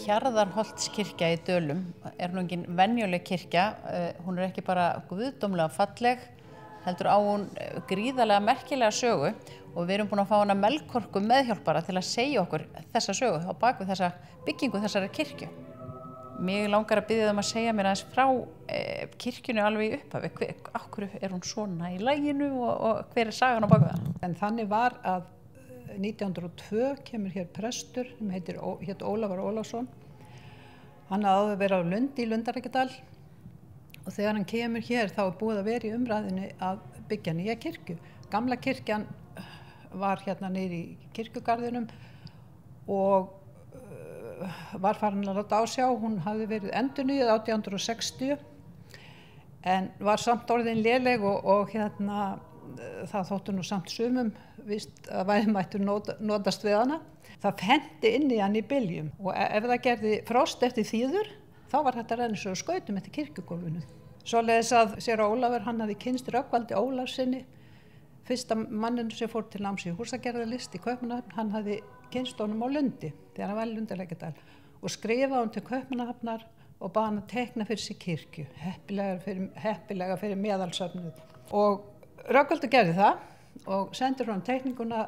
Hjarðarholtskirkja í Dölum nú engin venjuleg kirkja, hún ekki bara guðdómlega falleg, heldur á hún gríðarlega merkilega sögu og við erum búin að fá hana Melkorku meðhjálpara til að segja okkur þessa sögu á bak við þessa byggingu þessara kirkju. Mig langar að biðja að segja mér aðeins frá kirkjunni alveg í upphafi, af hverju hún svona í laginu og hver sagan á bak við hana? En þannig var að 1902 kemur hér prestur sem hét Ólafur Ólafsson. Hann hafði verið á Lundi í Lundarækjadal og þegar hann kemur hér þá búið að vera í umræðinni að byggja nýja kirkju. Gamla kirkjan var hérna niður í kirkjugarðinum og var farin að láta á sjá. Hún hafði verið endurnýjuð 1860 en var samt orðin léleg og hérna það þóttu nú samt sumum víst að væri mættu notast við hana. Það fenti inn í hann í byljum og ef það gerði frost eftir þýður þá var þetta renna svo skautum eftir kirkjugólfinu. Svoleiðis að séra Ólafur hann hafði kynnst Rögnvaldi Ólafssyni, fyrsta manninu sem fór til náms í húsagerðarlist í Kaupmannahöfn. Hann hafði kynnst honum á Lundi þegar hann var í Lundarækjadal og skrifaði hann til Kaupmannahafnar og bað hann að teikna fyrir sig kirkju, heppilega fyrir meðalsöfnuð. Og Rögnvaldur gerði það og sendir hann teikninguna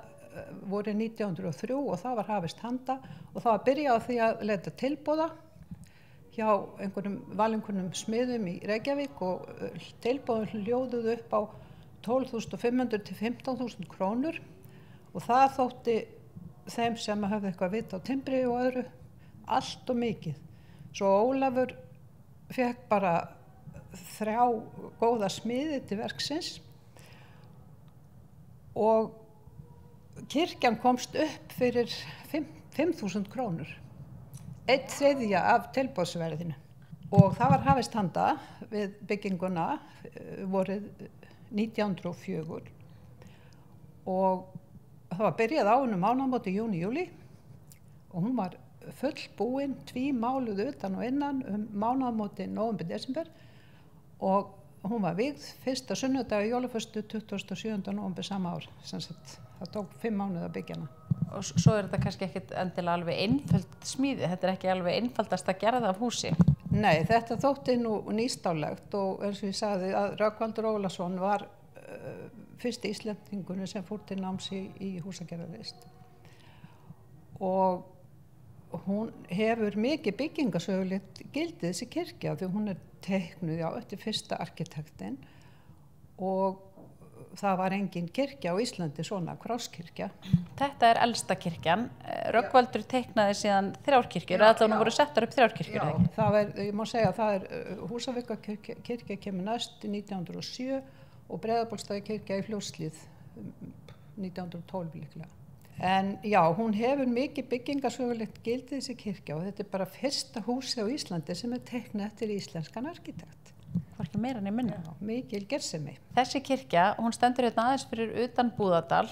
vorið 1903 og það var hafist handa og það var byrjað á því að leita tilboða hjá einhverjum valinkunnum smiðum í Reykjavík og tilboðin hljóðuðu upp á 12.500 til 15.000 krónur og það þótti þeim sem höfðu eitthvað vita á timbri og öðru allt og mikið. Svo Ólafur fekk bara 3 góða smiði til verksins og kirkjan komst upp fyrir 5.000 krónur, 1/3 af tilboðsverðinu. Og það var hafist handa við bygginguna vorið 1904 og það var byrjað á henni mánaðamóti júni-júlí og hún var fullbúin, tvímáluð utan og innan mánaðamóti nóvember-desember og hún var vígð fyrsta sunnudag í jólaföstu 27. nóvember sama ár. Það tók 5 mánuði að byggja hana. Og svo þetta kannski ekkert endilega alveg einföld smíði, þetta ekki alveg einfaldast að gera það af húsi. Nei, þetta þótti nú nýstálegt og eins og ég sagði að Rögnvaldur Ólafsson var fyrsti Íslendingunni sem fór til náms í húsagerðarlist. Og hún hefur mikið byggingasögulegt gildi þessi kirkja því hún teiknuð eftir fyrsta arkitektinn og það var engin kirkja á Íslandi svona krosskirkja. Þetta elsta kirkjan. Rögnvaldur teiknaði síðan 3 kirkjur, allavega voru settar upp 3 kirkjur. Já, það ég má segja að það Húsavíkurkirkja kemur næst 1907 og Breiðabólstaðakirkja í Fljótshlíð 1912 líklega. En já, hún hefur mikið byggingasögulegt gildi þessi kirkja og þetta bara fyrsta húsi á Íslandi sem teiknað eftir íslenskan arkitekt. Hvorki meira en ég minna. Mikil gersemi. Þessi kirkja, hún stendur hérna aðeins fyrir utan Búðardal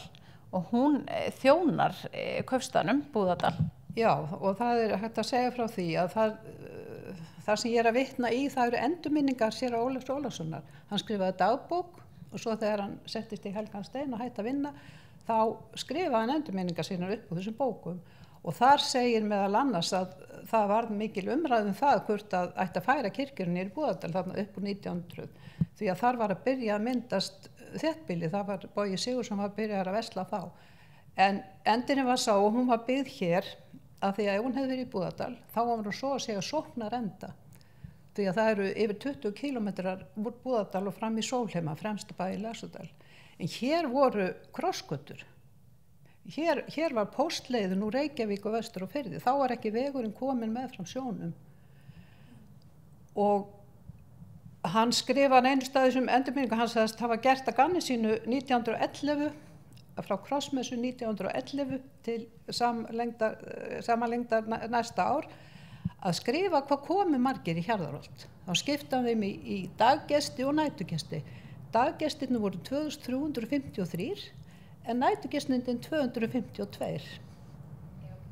og hún þjónar kaupstaðnum Búðardal. Já, og það hægt að segja frá því að það sem ég að vitna í, það eru endurminningar séra Ólafs Ólafssonar. Hann skrifaði dagbók og svo þegar hann settist í helgan stein og hætti að vinna, þá skrifaði hann endurminningar sínar upp á þessum bókum. Og þar segir meðal annars að það var mikil umræðum það hvort að ætti að færa kirkjurinn í Búðardal þarna upp úr 1900 því að þar var að byrja að myndast þéttbýli, það var Bogi Sigurðsson var byrjað að versla þá. En endurinn var sá og hún var byggð hér að því að ef hún hefði verið í Búðardal þá var hún svo að segja sóknarenda því að það eru yfir 20 kilometrar úr Búðardal og fram í Sólheima, fremsta bæ í Laxárdal. En hér voru krossgötur. Hér var póstleiðin úr Reykjavík og vestur og Firði. Þá var ekki vegurinn komin með fram sjónum. Og hann skrifaði einu staði sem endurminningu, hann sagðist hafa gert að gamni sínu 1911, frá krossmessu 1911 til samanlengdar næsta ár, að skrifa hvað komi margir í Hjarðarholt. Þá skiptaði þeim í daggesti og nætugesti. Daggestirnir voru 2353 en nætugesnindin 252.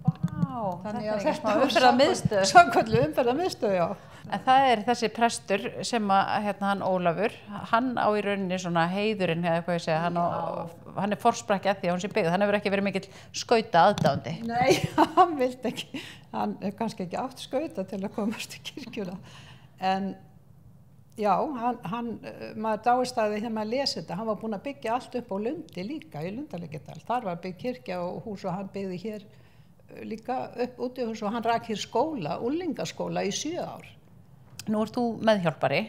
Vá, Þannig þetta að er ekki smá var umferðarmiðstöð. samkvæmt umferðarmiðstöð, já. En það er þessi prestur sem að, hann Ólafur, hann á í rauninni svona heiðurinn, eða hvað ég segja, hann er forsprakki að því að hún sé byggð. Hann hefur ekki verið mikill skauta aðdáandi. Nei, hann vildi ekki, hann er kannski ekki átt skauta til að komast í kirkjuna. En já, maður dáist að því þegar maður lesi þetta, hann var búinn að byggja allt upp á Lundi líka, í Lundarlækjardal. Þar var byggt kirkja og hús og hann byggði hér líka upp útihús og hann rak hér skóla, unglingaskóla í 7 ár. Nú ert þú meðhjálpari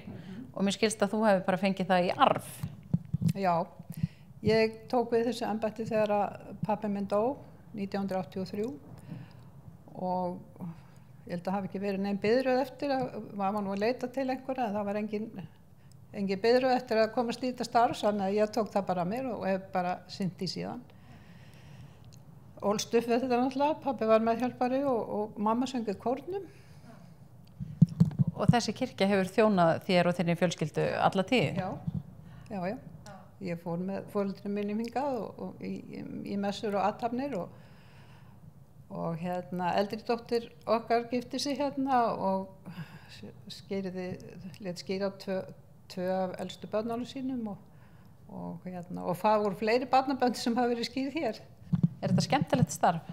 og mér skilst að þú hefur bara fengið það í arf. Já, ég tók við þessu embætti þegar að pabbi minn dó 1983 og ég held að hafi ekki verið neinn biðröð eftir að maður var nú að leita til einhverja en það var engin biðröð eftir að komast í þetta starf, þannig að ég tók það bara að mér og hef bara sinnt í síðan. Ólst upp við þetta náttúrulega, pabbi var meðhjálpari og mamma söng í kórnum. Og þessi kirkja hefur þjónað þér og þinni fjölskyldu alla tíð? Já. Ég fór með foreldrunum mínum hingað og í messur og athafnir og eldri dóttir okkar gifti sig hérna og lét skýra tvö af elstu börnunum sínum og það voru fleiri barnabönd sem hafa verið skýrð hér. Er þetta skemmtilegt starf?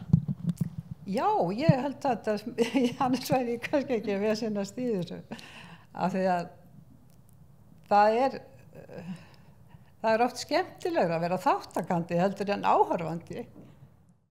Já, ég held að annars væri ég kannski ekki að vesenast í þessu af því að það er oft skemmtilegra að vera þáttakandi heldur en áhorfandi.